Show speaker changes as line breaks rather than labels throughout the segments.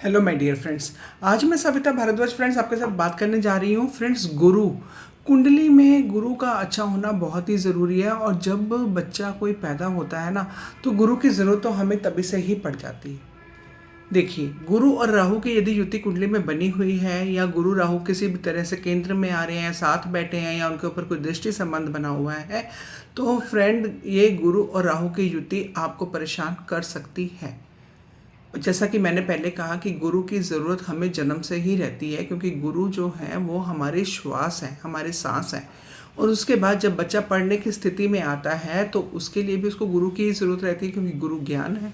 Hello my dear friends. आज मैं Savita Bhardwaj friends आपके साथ बात करने जा रही हूँ फ्रेंड्स। गुरु कुंडली में गुरु का अच्छा होना बहुत ही ज़रूरी है। और जब बच्चा कोई पैदा होता है ना, तो गुरु की ज़रूरत तो हमें तभी से ही पड़ जाती है। देखिए, गुरु और राहु की यदि युति कुंडली में बनी हुई है, या गुरु राहु किसी भी तरह से केंद्र में आ रहे हैं, साथ बैठे हैं, या उनके ऊपर कोई दृष्टि संबंध बना हुआ है, तो फ्रेंड ये गुरु और राहु की युति आपको परेशान कर सकती है। जैसा कि मैंने पहले कहा कि गुरु की ज़रूरत हमें जन्म से ही रहती है, क्योंकि गुरु जो है वो हमारी श्वास है, हमारी सांस है। और उसके बाद जब बच्चा पढ़ने की स्थिति में आता है तो उसके लिए भी उसको गुरु की ही ज़रूरत रहती है, क्योंकि गुरु ज्ञान है।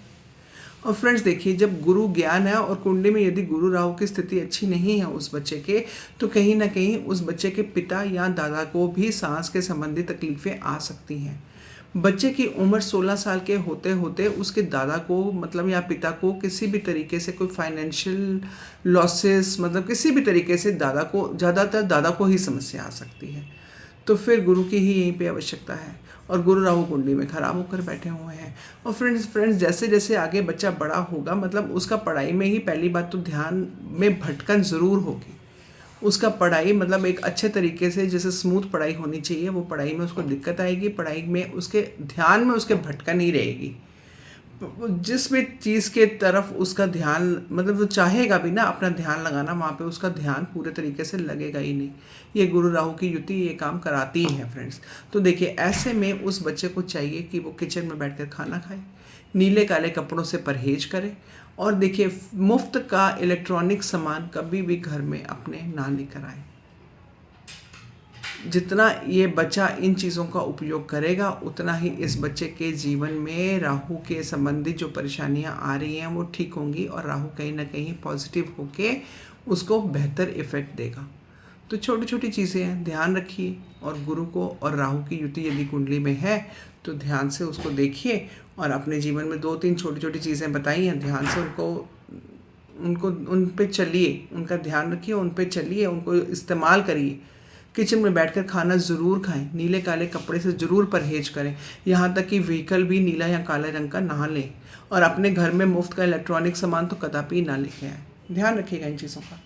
और फ्रेंड्स देखिए, जब गुरु ज्ञान है और कुंडली में यदि गुरु राहु की स्थिति अच्छी नहीं है उस बच्चे के, तो कहीं ना कहीं उस बच्चे के पिता या दादा को भी सांस के संबंधी तकलीफ़ें आ सकती हैं। बच्चे की उम्र 16 साल के होते होते उसके दादा को मतलब या पिता को किसी भी तरीके से कोई फाइनेंशियल लॉसेस, मतलब किसी भी तरीके से दादा को, ज़्यादातर दादा को ही समस्या आ सकती है। तो फिर गुरु की ही यहीं पे आवश्यकता है। और गुरु राहु कुंडली में खराब होकर बैठे हुए हैं। और फ्रेंड्स जैसे जैसे आगे बच्चा बड़ा होगा, मतलब उसका पढ़ाई में ही पहली बात तो ध्यान में भटकन ज़रूर होगी। उसका पढ़ाई मतलब एक अच्छे तरीके से जैसे स्मूथ पढ़ाई होनी चाहिए, वो पढ़ाई में उसको दिक्कत आएगी, पढ़ाई में उसके ध्यान में उसके भटकन ही रहेगी। जिस भी चीज़ के तरफ उसका ध्यान, मतलब वो चाहेगा भी ना अपना ध्यान लगाना, वहाँ पे उसका ध्यान पूरे तरीके से लगेगा ही नहीं। ये गुरु राहु की युति ये काम कराती है फ्रेंड्स। तो देखिए, ऐसे में उस बच्चे को चाहिए कि वो किचन में बैठकर खाना खाए, नीले काले कपड़ों से परहेज करे। और देखिए, मुफ्त का इलेक्ट्रॉनिक सामान कभी भी घर में अपने ना लेकर आए। जितना ये बच्चा इन चीज़ों का उपयोग करेगा, उतना ही इस बच्चे के जीवन में राहु के संबंधित जो परेशानियां आ रही हैं वो ठीक होंगी, और राहु कहीं ना कहीं पॉजिटिव होके उसको बेहतर इफ़ेक्ट देगा। तो छोटी छोटी चीज़ें हैं, ध्यान रखिए। और गुरु को और राहु की युति यदि कुंडली में है तो ध्यान से उसको देखिए, और अपने जीवन में 2-3 छोटी छोटी चीज़ें बताई हैं, ध्यान से उनको उनको उन पे चलिए, उनका ध्यान रखिए, उन पे चलिए, उनको इस्तेमाल करिए। किचन में बैठकर खाना ज़रूर खाएं, नीले काले कपड़े से ज़रूर परहेज करें, यहाँ तक कि व्हीकल भी नीला या काले रंग का ना लें। और अपने घर में मुफ्त का इलेक्ट्रॉनिक सामान तो कदापि ना लेके आएं। ध्यान रखिएगा इन चीज़ों का।